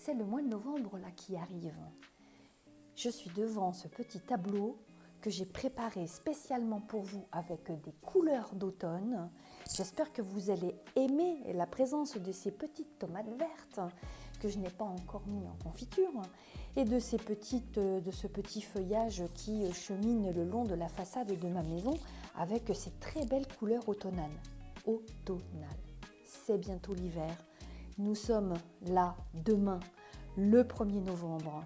c'est le mois de novembre là qui arrive. Je suis devant ce petit tableau que j'ai préparé spécialement pour vous avec des couleurs d'automne. J'espère que vous allez aimer la présence de ces petites tomates vertes que je n'ai pas encore mis en confiture et de ce petit feuillage qui chemine le long de la façade de ma maison avec ces très belles couleurs automnales. C'est bientôt l'hiver. Nous sommes là demain, le 1er novembre.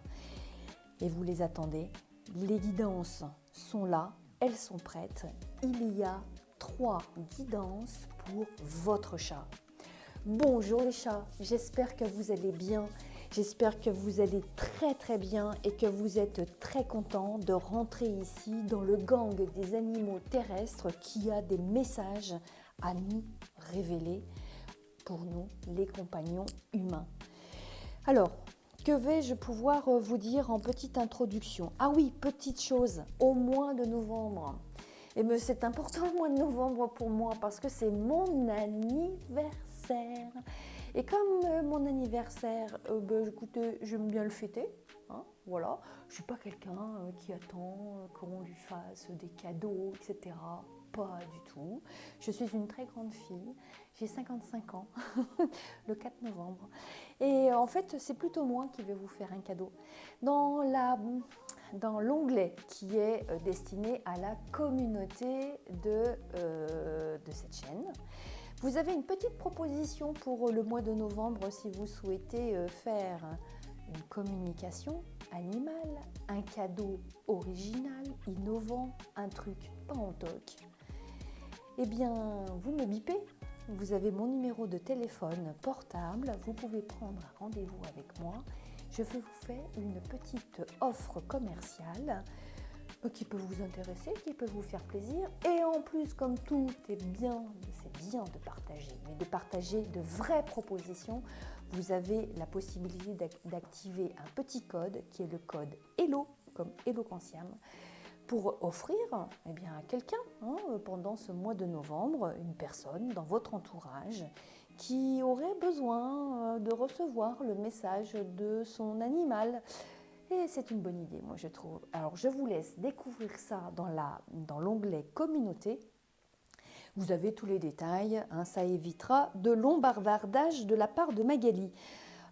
Et vous les attendez. Les guidances sont là, elles sont prêtes. Il y a 3 guidances pour votre chat. Bonjour les chats, j'espère que vous allez bien. J'espère que vous allez très bien et que vous êtes très contents de rentrer ici dans le gang des animaux terrestres qui a des messages à nous révéler pour nous, les compagnons humains. Alors, que vais-je pouvoir vous dire en petite introduction? Ah oui, petite chose, au mois de novembre. Et bien, c'est important le mois de novembre pour moi parce que c'est mon anniversaire. Et comme mon anniversaire, écoutez, j'aime bien le fêter. Voilà. Je ne suis pas quelqu'un qui attend qu'on lui fasse des cadeaux, etc. Pas du tout. Je suis une très grande fille. J'ai 55 ans, le 4 novembre. Et en fait, c'est plutôt moi qui vais vous faire un cadeau. Dans l'onglet qui est destiné à la communauté de cette chaîne, vous avez une petite proposition pour le mois de novembre si vous souhaitez faire une communication animale, un cadeau original, innovant, un truc pas en toc. Eh bien, vous me bipez. Vous avez mon numéro de téléphone portable. Vous pouvez prendre un rendez-vous avec moi. Je vais vous faire une petite offre commerciale qui peut vous intéresser, qui peut vous faire plaisir. Et en plus, comme tout est bien, c'est bien de partager, mais de partager de vraies propositions. Vous avez la possibilité d'activer un petit code qui est le code HELLO, comme Eloquentiam, pour offrir à quelqu'un pendant ce mois de novembre, une personne dans votre entourage qui aurait besoin de recevoir le message de son animal. Et c'est une bonne idée, moi je trouve. Alors je vous laisse découvrir ça dans l'onglet communauté. Vous avez tous les détails, ça évitera de longs bavardages de la part de Magali.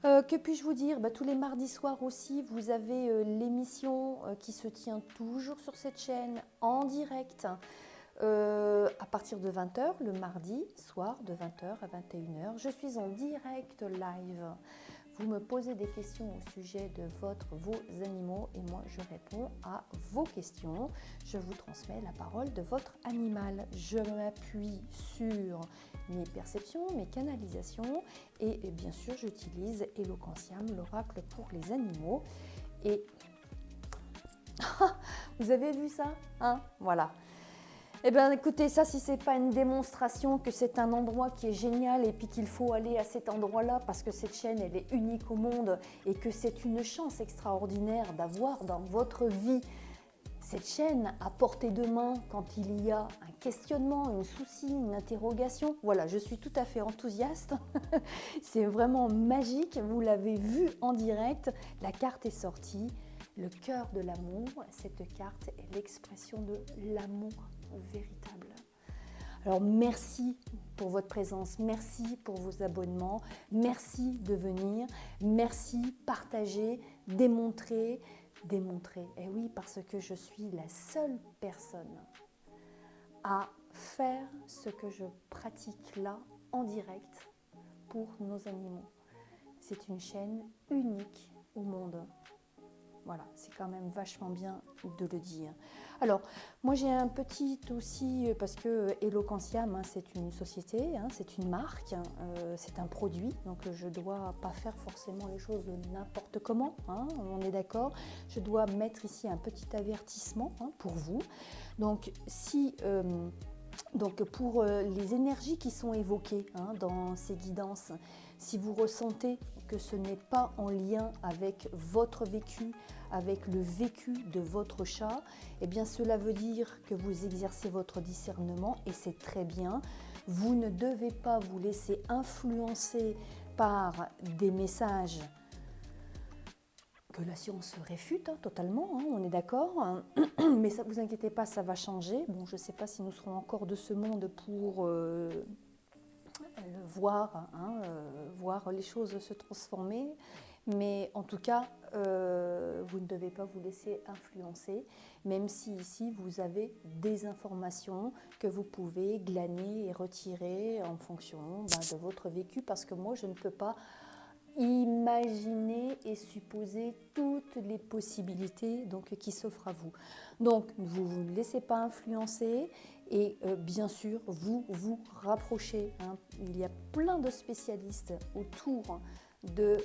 Que puis-je vous dire? Tous les mardis soirs aussi, vous avez l'émission qui se tient toujours sur cette chaîne en direct à partir de 20h, le mardi soir de 20h à 21h. Je suis en direct live. Vous me posez des questions au sujet de vos animaux et moi je réponds à vos questions. Je vous transmets la parole de votre animal. Je m'appuie sur mes perceptions, mes canalisations et bien sûr j'utilise Eloquentiam, l'oracle pour les animaux. Et vous avez vu ça, Voilà. Eh bien écoutez, ça si c'est pas une démonstration que c'est un endroit qui est génial et puis qu'il faut aller à cet endroit-là parce que cette chaîne elle est unique au monde et que c'est une chance extraordinaire d'avoir dans votre vie cette chaîne à portée de main quand il y a un questionnement, un souci, une interrogation. Voilà, je suis tout à fait enthousiaste. C'est vraiment magique, vous l'avez vu en direct, la carte est sortie. Le cœur de l'amour, cette carte est l'expression de l'amour véritable. Alors merci pour votre présence, merci pour vos abonnements, merci de venir, merci, partagez, démontrez. Et oui, parce que je suis la seule personne à faire ce que je pratique là en direct pour nos animaux. C'est une chaîne unique au monde. Voilà, c'est quand même vachement bien de le dire. Alors, moi j'ai un petit aussi, parce que Eloquentiam, c'est une société, c'est une marque, c'est un produit, donc je ne dois pas faire forcément les choses n'importe comment, on est d'accord. Je dois mettre ici un petit avertissement pour vous. Donc, pour les énergies qui sont évoquées dans ces guidances, si vous ressentez que ce n'est pas en lien avec votre vécu, avec le vécu de votre chat, eh bien cela veut dire que vous exercez votre discernement et c'est très bien. Vous ne devez pas vous laisser influencer par des messages que la science réfute totalement, hein, on est d'accord. Mais ça, vous inquiétez pas, ça va changer. Bon, je ne sais pas si nous serons encore de ce monde pour voir, voir les choses se transformer. Mais en tout cas, vous ne devez pas vous laisser influencer, même si ici vous avez des informations que vous pouvez glaner et retirer en fonction de votre vécu, parce que moi je ne peux pas imaginer et supposer toutes les possibilités qui s'offrent à vous. Donc vous ne vous laissez pas influencer et bien sûr vous vous rapprochez. Il y a plein de spécialistes autour de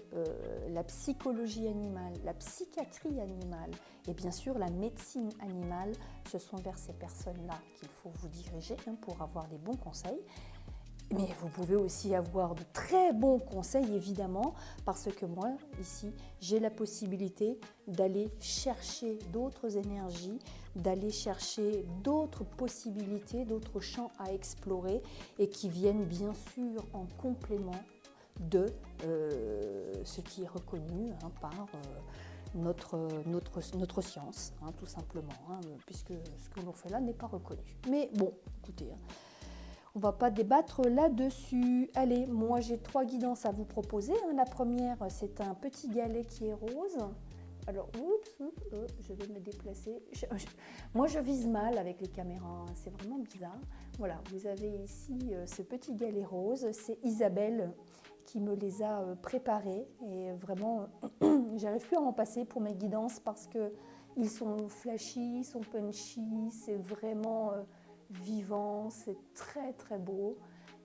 la psychologie animale, la psychiatrie animale et bien sûr la médecine animale. Ce sont vers ces personnes-là qu'il faut vous diriger pour avoir des bons conseils. Mais vous pouvez aussi avoir de très bons conseils, évidemment, parce que moi, ici, j'ai la possibilité d'aller chercher d'autres énergies, d'aller chercher d'autres possibilités, d'autres champs à explorer et qui viennent bien sûr en complément de ce qui est reconnu par notre science, tout simplement, puisque ce que l'on fait là n'est pas reconnu. Mais bon, écoutez, on ne va pas débattre là-dessus. Allez, moi j'ai 3 guidances à vous proposer. La première, c'est un petit galet qui est rose. Alors, je vais me déplacer. Moi, je vise mal avec les caméras, c'est vraiment bizarre. Voilà, vous avez ici ce petit galet rose. C'est Isabelle qui me les a préparés. Et vraiment, j'arrive plus à m'en passer pour mes guidances parce qu'ils sont flashy, ils sont punchy, c'est vraiment vivant, c'est très très beau.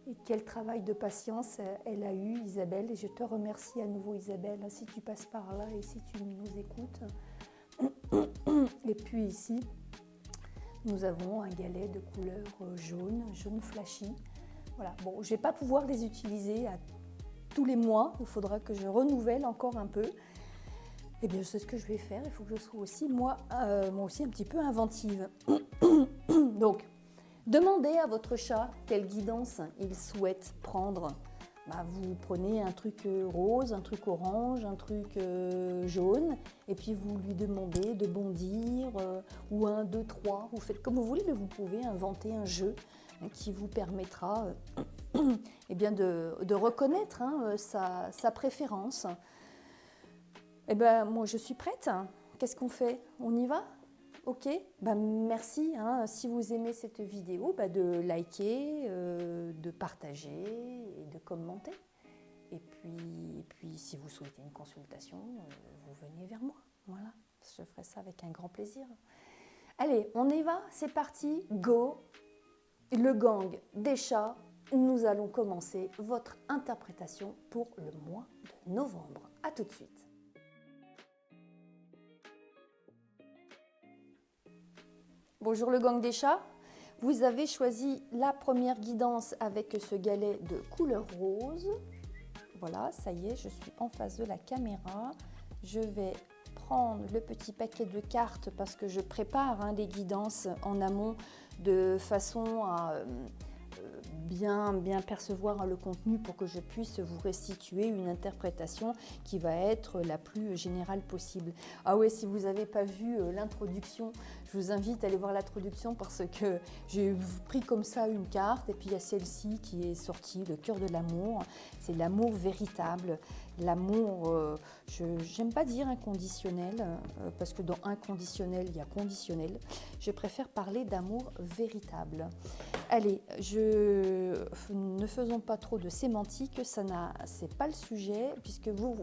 Et quel travail de patience elle a eu, Isabelle. Et je te remercie à nouveau, Isabelle, si tu passes par là et si tu nous écoutes. Et puis ici, nous avons un galet de couleur jaune flashy. Voilà. Bon, je ne vais pas pouvoir les utiliser tous les mois. Il faudra que je renouvelle encore un peu. Eh bien, je sais ce que je vais faire. Il faut que je sois aussi, moi aussi, un petit peu inventive. Donc, demandez à votre chat quelle guidance il souhaite prendre. Vous prenez un truc rose, un truc orange, un truc jaune, et puis vous lui demandez de bondir, ou 1, 2, 3, vous faites comme vous voulez, mais vous pouvez inventer un jeu qui vous permettra eh bien de reconnaître sa préférence. Eh bien, moi je suis prête. Qu'est-ce qu'on fait? On y va? Ok, merci. Si vous aimez cette vidéo, de liker, de partager et de commenter. Et puis si vous souhaitez une consultation, vous venez vers moi. Voilà, je ferai ça avec un grand plaisir. Allez, on y va, c'est parti, go. Le gang des chats, nous allons commencer votre interprétation pour le mois de novembre. À tout de suite. Bonjour le gang des chats, vous avez choisi la première guidance avec ce galet de couleur rose. Voilà, ça y est, je suis en face de la caméra. Je vais prendre le petit paquet de cartes parce que je prépare les guidances en amont de façon à bien percevoir le contenu pour que je puisse vous restituer une interprétation qui va être la plus générale possible. Ah ouais, si vous n'avez pas vu l'introduction, je vous invite à aller voir l'introduction parce que j'ai pris comme ça une carte et puis il y a celle-ci qui est sortie, le cœur de l'amour. C'est l'amour véritable, l'amour, j'aime pas dire inconditionnel parce que dans inconditionnel, il y a conditionnel. Je préfère parler d'amour véritable. Allez, ne faisons pas trop de sémantique, c'est pas le sujet, puisque vous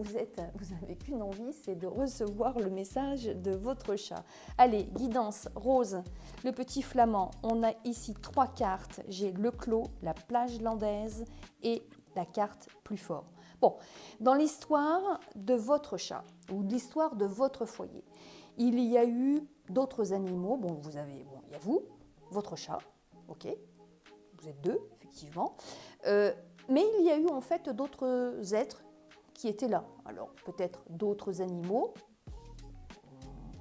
n'avez qu'une envie, c'est de recevoir le message de votre chat. Allez, guidance rose, le petit flamand. On a ici 3 cartes. J'ai le clos, la plage landaise et la carte plus fort. Bon, dans l'histoire de votre chat ou l'histoire de votre foyer, il y a eu d'autres animaux. Il y a vous, votre chat, ok. Vous êtes 2, effectivement. Mais il y a eu en fait d'autres êtres qui étaient là. Alors, peut-être d'autres animaux,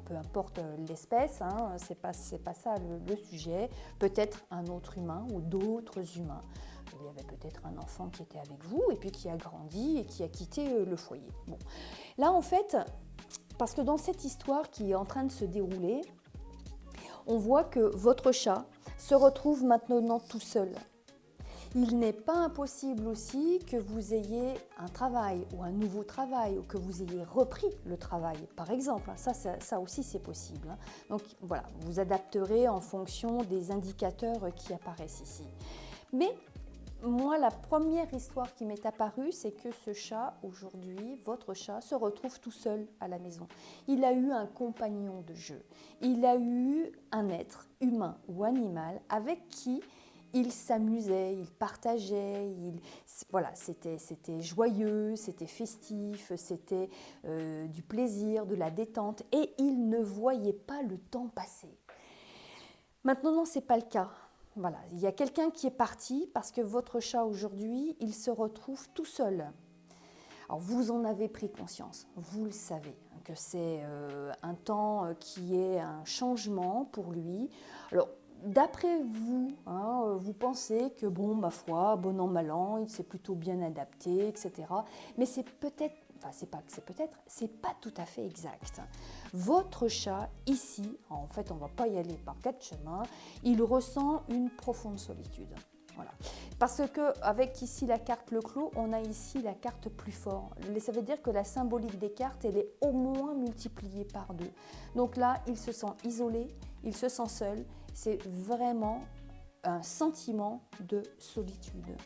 peu importe l'espèce, c'est pas ça le sujet. Peut-être un autre humain ou d'autres humains. Il y avait peut-être un enfant qui était avec vous et puis qui a grandi et qui a quitté le foyer. Bon. Là, en fait, Parce que dans cette histoire qui est en train de se dérouler, on voit que votre chat se retrouve maintenant tout seul. Il n'est pas impossible aussi que vous ayez un travail ou un nouveau travail ou que vous ayez repris le travail, par exemple. Ça aussi, c'est possible. Donc voilà, vous adapterez en fonction des indicateurs qui apparaissent ici. Mais moi, la première histoire qui m'est apparue, c'est que ce chat, aujourd'hui, votre chat, se retrouve tout seul à la maison. Il a eu un compagnon de jeu. Il a eu un être humain ou animal avec qui il s'amusait, il partageait, voilà, c'était joyeux, c'était festif, c'était du plaisir, de la détente, et il ne voyait pas le temps passer. Maintenant, non, ce n'est pas le cas. Voilà, il y a quelqu'un qui est parti parce que votre chat aujourd'hui, il se retrouve tout seul. Alors vous en avez pris conscience, vous le savez, que c'est un temps qui est un changement pour lui. Alors d'après vous, vous pensez que bon, ma foi, bon an, mal an, il s'est plutôt bien adapté, etc. Mais c'est peut-être, enfin c'est pas tout à fait exact. Votre chat ici, en fait on ne va pas y aller par quatre chemins, il ressent une profonde solitude. Voilà. Parce qu'avec ici la carte le clos, on a ici la carte plus fort. Ça veut dire que la symbolique des cartes, elle est au moins multipliée par 2. Donc là, il se sent isolé, il se sent seul. C'est vraiment un sentiment de solitude.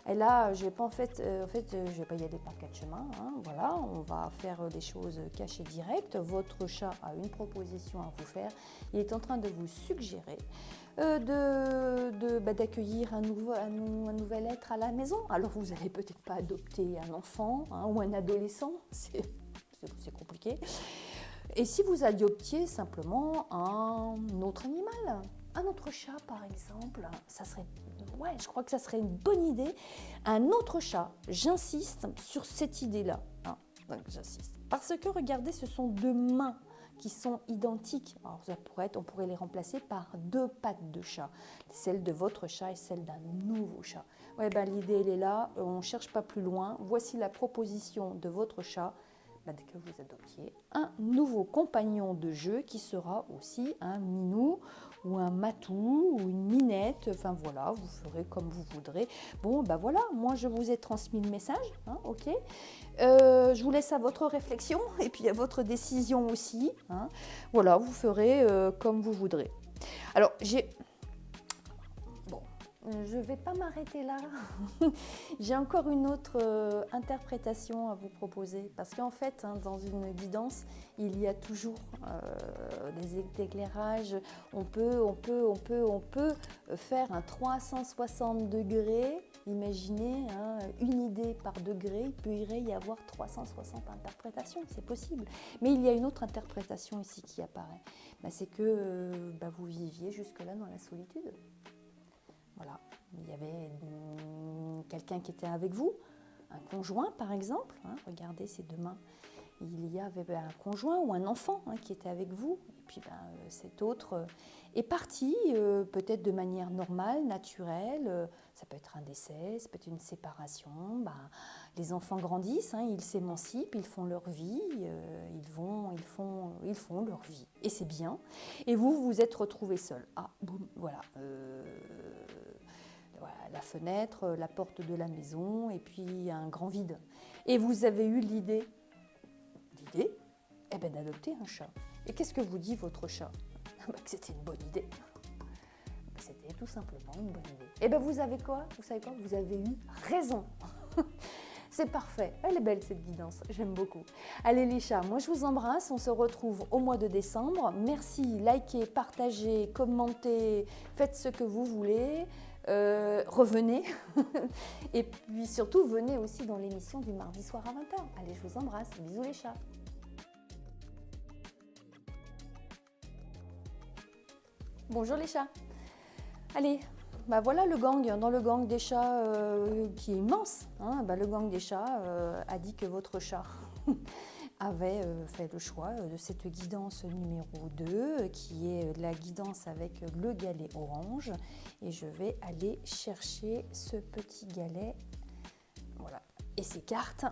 Et là, je vais pas je vais pas y aller par quatre chemins. Voilà, on va faire les choses cachées directes. Votre chat a une proposition à vous faire. Il est en train de vous suggérer d'accueillir un nouvel être à la maison. Alors, vous n'allez peut-être pas adopter un enfant ou un adolescent. C'est compliqué. Et si vous adoptiez simplement un autre animal, un autre chat par exemple, ça serait, je crois que ça serait une bonne idée. Un autre chat, j'insiste sur cette idée-là. J'insiste. Parce que regardez, ce sont 2 mains qui sont identiques. Alors on pourrait les remplacer par 2 pattes de chat, celle de votre chat et celle d'un nouveau chat. L'idée elle est là, on ne cherche pas plus loin. Voici la proposition de votre chat. Que vous adoptiez un nouveau compagnon de jeu qui sera aussi un minou ou un matou ou une minette, enfin voilà, vous ferez comme vous voudrez. Bon, voilà, moi je vous ai transmis le message, ok. Je vous laisse à votre réflexion et puis à votre décision aussi. Voilà, vous ferez comme vous voudrez. Alors, je ne vais pas m'arrêter là. J'ai encore une autre interprétation à vous proposer. Parce qu'en fait, dans une guidance, il y a toujours des éclairages. On peut faire un 360 degrés. Imaginez une idée par degré. Il peut y avoir 360 interprétations. C'est possible. Mais il y a une autre interprétation ici qui apparaît. C'est que vous viviez jusque-là dans la solitude. Voilà, il y avait quelqu'un qui était avec vous, un conjoint par exemple, regardez ces 2 mains, il y avait un conjoint ou un enfant qui était avec vous, et puis cet autre est parti, peut-être de manière normale, naturelle, ça peut être un décès, ça peut être une séparation, les enfants grandissent, ils s'émancipent, ils font leur vie, ils font leur vie, et c'est bien, et vous vous êtes retrouvés seuls. Voilà, la fenêtre, la porte de la maison, et puis un grand vide. Et vous avez eu l'idée d'adopter un chat. Et qu'est-ce que vous dit votre chat? Que c'était une bonne idée. C'était tout simplement une bonne idée. Et vous savez quoi? Vous avez eu raison. C'est parfait. Elle est belle cette guidance. J'aime beaucoup. Allez les chats, moi je vous embrasse. On se retrouve au mois de décembre. Merci, likez, partagez, commentez, faites ce que vous voulez. Revenez. Et puis surtout, venez aussi dans l'émission du mardi soir à 20h. Allez, je vous embrasse. Bisous les chats. Bonjour les chats. Allez, voilà le gang. Dans le gang des chats qui est immense, le gang des chats a dit que votre chat avait fait le choix de cette guidance numéro 2 qui est la guidance avec le galet orange. Et je vais aller chercher ce petit galet. Voilà. Et ces cartes.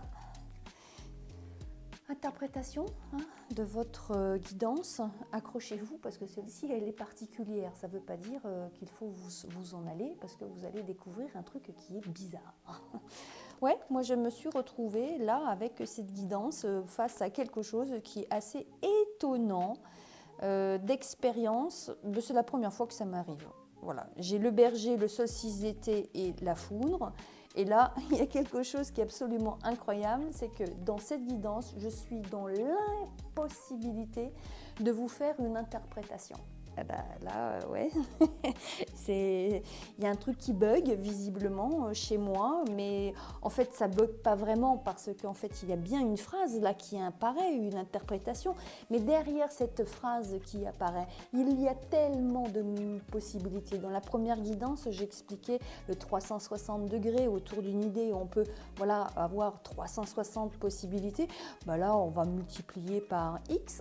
Interprétation de votre guidance. Accrochez-vous parce que celle-ci, elle est particulière. Ça ne veut pas dire qu'il faut vous en aller parce que vous allez découvrir un truc qui est bizarre. Ouais, moi je me suis retrouvée là avec cette guidance face à quelque chose qui est assez étonnant d'expérience. C'est la première fois que ça m'arrive. Voilà, j'ai le berger, le solstice d'été et la foudre. Et là, il y a quelque chose qui est absolument incroyable, c'est que dans cette guidance, je suis dans l'impossibilité de vous faire une interprétation. Eh ben là, ouais, il y a un truc qui bug visiblement chez moi, mais en fait ça bug pas vraiment parce qu'en fait il y a bien une phrase là qui apparaît, une interprétation, mais derrière cette phrase qui apparaît, il y a tellement de possibilités. Dans la première guidance, j'expliquais le 360 degrés autour d'une idée, on peut voilà, avoir 360 possibilités. Ben là, on va multiplier par X.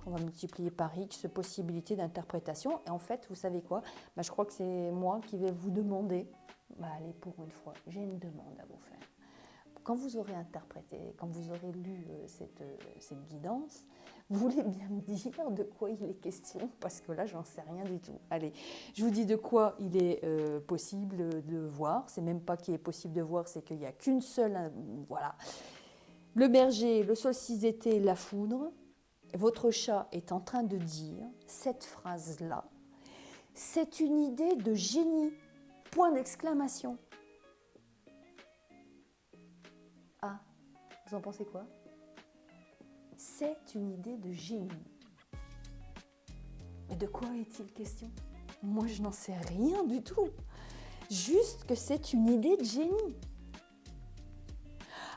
On va multiplier par X possibilités d'interprétation. Et en fait, vous savez quoi? Je crois que c'est moi qui vais vous demander, allez, pour une fois, j'ai une demande à vous faire. Quand vous aurez interprété, quand vous aurez lu cette guidance, vous voulez bien me dire de quoi il est question? Parce que là, j'en sais rien du tout. Allez, je vous dis de quoi il est possible de voir. C'est même pas qu'il est possible de voir, c'est qu'il n'y a qu'une seule... voilà. Le berger, le solstice d'été, la foudre. Votre chat est en train de dire cette phrase-là. C'est une idée de génie. Point d'exclamation. Ah, vous en pensez quoi? C'est une idée de génie. Mais de quoi est-il question? Moi, je n'en sais rien du tout. Juste que c'est une idée de génie.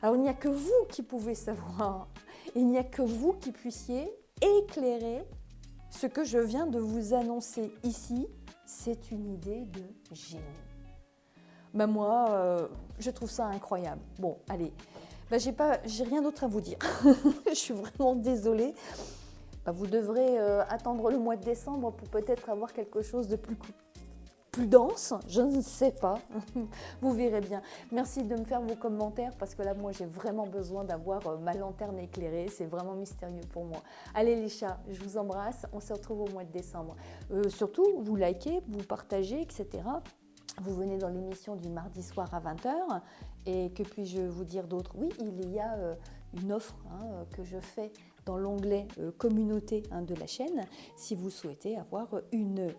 Alors, il n'y a que vous qui pouvez savoir. Il n'y a que vous qui puissiez éclairer ce que je viens de vous annoncer ici. C'est une idée de génie. Moi, je trouve ça incroyable. Bon, allez, j'ai rien d'autre à vous dire. Je suis vraiment désolée. Vous devrez attendre le mois de décembre pour peut-être avoir quelque chose de plus dense, je ne sais pas, vous verrez bien. Merci de me faire vos commentaires parce que là, moi, j'ai vraiment besoin d'avoir ma lanterne éclairée. C'est vraiment mystérieux pour moi. Allez les chats, je vous embrasse. On se retrouve au mois de décembre. Surtout, vous likez, vous partagez, etc. Vous venez dans l'émission du mardi soir à 20h. Et que puis-je vous dire d'autre? Oui, il y a une offre que je fais dans l'onglet communauté de la chaîne si vous souhaitez avoir une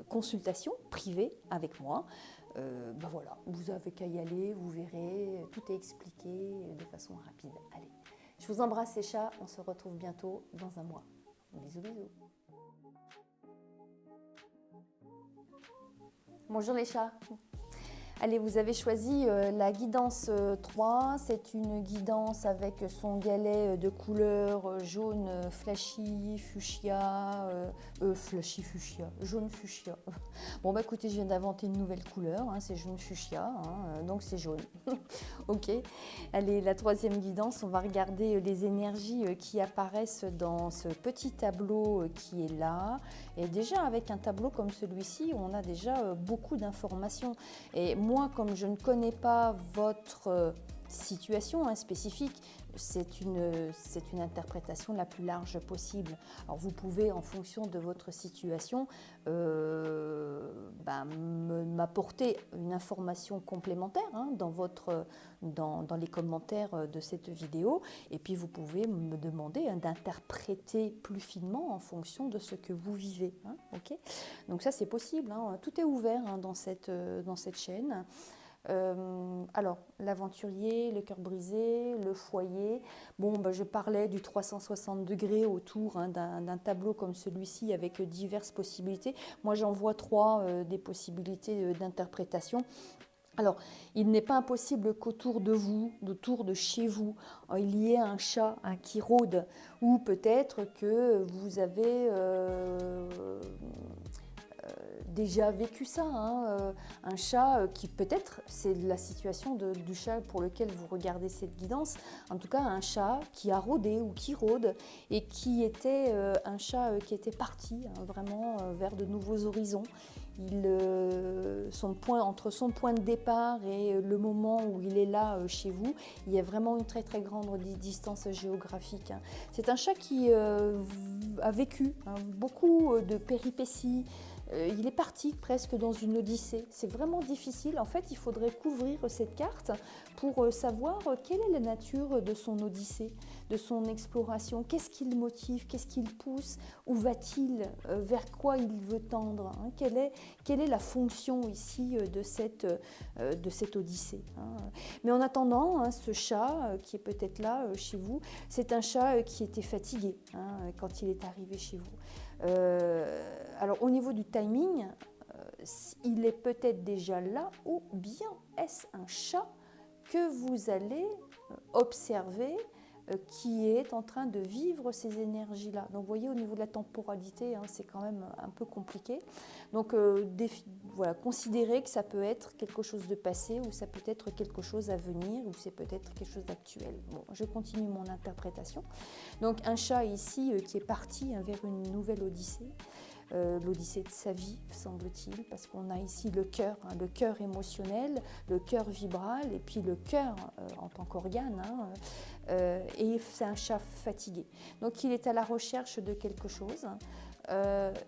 consultation privée avec moi. Voilà, vous avez qu'à y aller, vous verrez, tout est expliqué de façon rapide. Allez, je vous embrasse les chats, on se retrouve bientôt dans un mois. Bisous, bisous. Bonjour les chats. Allez, vous avez choisi la guidance 3. C'est une guidance avec son galet de couleur jaune flashy fuchsia, jaune fuchsia. Bon, écoutez, je viens d'inventer une nouvelle couleur, c'est jaune fuchsia, donc c'est jaune. Ok. Allez, la troisième guidance, on va regarder les énergies qui apparaissent dans ce petit tableau qui est là. Et déjà, avec un tableau comme celui-ci, on a déjà beaucoup d'informations. Et moi, comme je ne connais pas votre situation spécifique, c'est une interprétation la plus large possible. Alors vous pouvez, en fonction de votre situation, m'apporter une information complémentaire dans les commentaires de cette vidéo. Et puis vous pouvez me demander d'interpréter plus finement en fonction de ce que vous vivez. Okay, donc ça c'est possible, tout est ouvert dans cette chaîne. Alors, l'aventurier, le cœur brisé, le foyer. Bon, je parlais du 360 degrés autour d'un tableau comme celui-ci avec diverses possibilités. Moi, j'en vois 3 des possibilités d'interprétation. Alors, il n'est pas impossible qu'autour de vous, autour de chez vous, il y ait un chat qui rôde, ou peut-être que vous avez déjà vécu ça, un chat qui peut-être, c'est la situation du chat pour lequel vous regardez cette guidance, en tout cas un chat qui a rôdé ou qui rôde et qui était un chat qui était parti vraiment vers de nouveaux horizons. Entre son point de départ et le moment où il est là chez vous, il y a vraiment une très très grande distance géographique. Hein. C'est un chat qui a vécu beaucoup de péripéties. Il est parti presque dans une odyssée. C'est vraiment difficile. En fait, il faudrait couvrir cette carte pour savoir quelle est la nature de son odyssée, de son exploration. Qu'est-ce qui le motive? Qu'est-ce qui le pousse? Où va-t-il? Vers quoi il veut tendre? Hein? Quelle est la fonction ici de cette odyssée? Hein? Mais en attendant, hein, ce chat qui est peut-être là chez vous, c'est un chat qui était fatigué quand il est arrivé chez vous. Alors au niveau du timing, il est peut-être déjà là ou bien est-ce un chat que vous allez observer qui est en train de vivre ces énergies-là. Donc vous voyez au niveau de la temporalité, hein, c'est quand même un peu compliqué. Donc voilà, considérez que ça peut être quelque chose de passé ou ça peut être quelque chose à venir ou c'est peut-être quelque chose d'actuel. Bon, je continue mon interprétation. Donc un chat ici qui est parti vers une nouvelle odyssée. L'odyssée de sa vie, semble-t-il, parce qu'on a ici le cœur émotionnel, le cœur vibral et puis le cœur en tant qu'organe. Et c'est un chat fatigué. Donc il est à la recherche de quelque chose,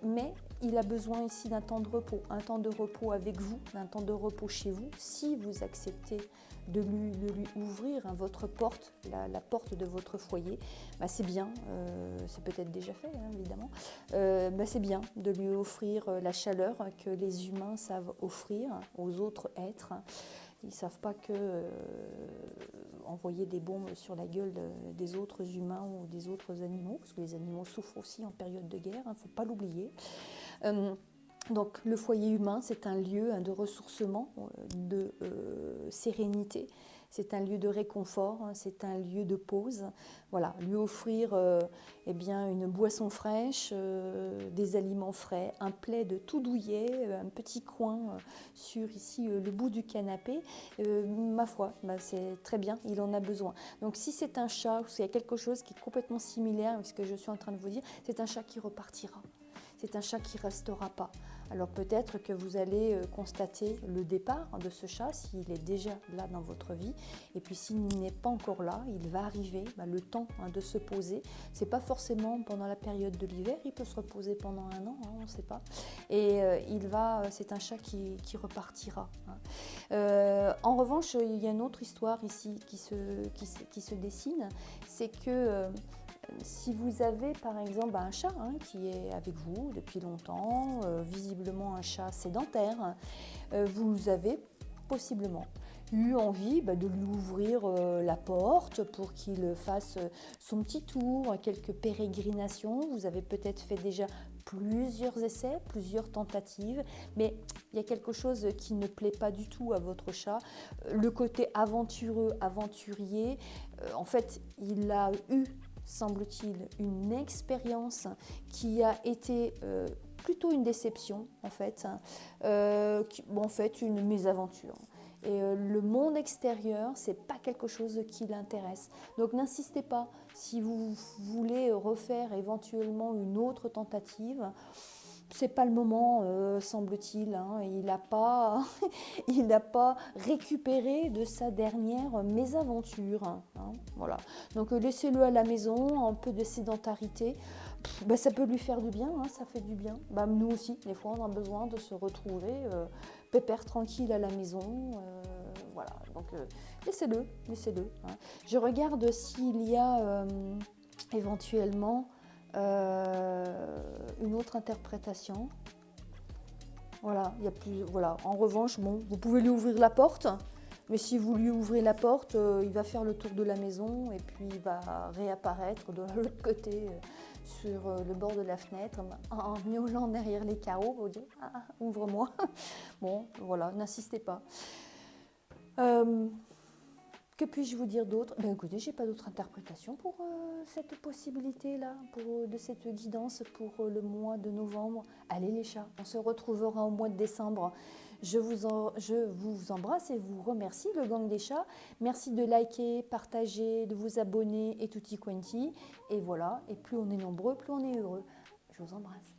mais il a besoin ici d'un temps de repos avec vous, d'un temps de repos chez vous, si vous acceptez de lui ouvrir votre porte, la porte de votre foyer, c'est bien, c'est peut-être déjà fait évidemment, c'est bien de lui offrir la chaleur que les humains savent offrir aux autres êtres. Ils ne savent pas que envoyer des bombes sur la gueule des autres humains ou des autres animaux, parce que les animaux souffrent aussi en période de guerre, il ne faut pas l'oublier. Donc le foyer humain, c'est un lieu de ressourcement, de sérénité, c'est un lieu de réconfort, c'est un lieu de pause. Voilà, lui offrir une boisson fraîche, des aliments frais, un plaid tout douillet, un petit coin sur ici le bout du canapé, ma foi, c'est très bien, il en a besoin. Donc si c'est un chat ou s'il y a quelque chose qui est complètement similaire à ce que je suis en train de vous dire, c'est un chat qui repartira. C'est un chat qui ne restera pas. Alors peut-être que vous allez constater le départ de ce chat, s'il est déjà là dans votre vie. Et puis s'il n'est pas encore là, il va arriver le temps de se poser. Ce n'est pas forcément pendant la période de l'hiver, il peut se reposer pendant un an, on ne sait pas. Et c'est un chat qui repartira. En revanche, il y a une autre histoire ici qui se dessine, c'est que si vous avez par exemple un chat qui est avec vous depuis longtemps, visiblement un chat sédentaire, vous avez possiblement eu envie de lui ouvrir la porte pour qu'il fasse son petit tour, quelques pérégrinations. Vous avez peut-être fait déjà plusieurs essais, plusieurs tentatives, mais il y a quelque chose qui ne plaît pas du tout à votre chat. Le côté aventureux, aventurier, en fait, il a eu, semble-t-il, une expérience qui a été plutôt une déception, en fait, une mésaventure. Et le monde extérieur, c'est pas quelque chose qui l'intéresse. Donc n'insistez pas. Si vous voulez refaire éventuellement une autre tentative, c'est pas le moment, semble-t-il. Il n'a pas, récupéré de sa dernière mésaventure. Voilà. Donc laissez-le à la maison, un peu de sédentarité. Ça peut lui faire du bien, ça fait du bien. Nous aussi, des fois, on a besoin de se retrouver pépère tranquille à la maison. Voilà. Donc laissez-le. Je regarde s'il y a éventuellement une autre interprétation. Voilà, il y a plus. Voilà. En revanche, vous pouvez lui ouvrir la porte, mais si vous lui ouvrez la porte, il va faire le tour de la maison et puis il va réapparaître de l'autre côté sur le bord de la fenêtre en miaulant derrière les carreaux. Vous dites ouvre-moi. Bon, voilà, n'insistez pas. Que puis-je vous dire d'autre? Écoutez, j'ai pas d'autre interprétation pour cette possibilité-là, de cette guidance pour le mois de novembre. Allez les chats, on se retrouvera au mois de décembre. Je vous embrasse et vous remercie, le gang des chats. Merci de liker, partager, de vous abonner et tutti quanti. Et voilà, et plus on est nombreux, plus on est heureux. Je vous embrasse.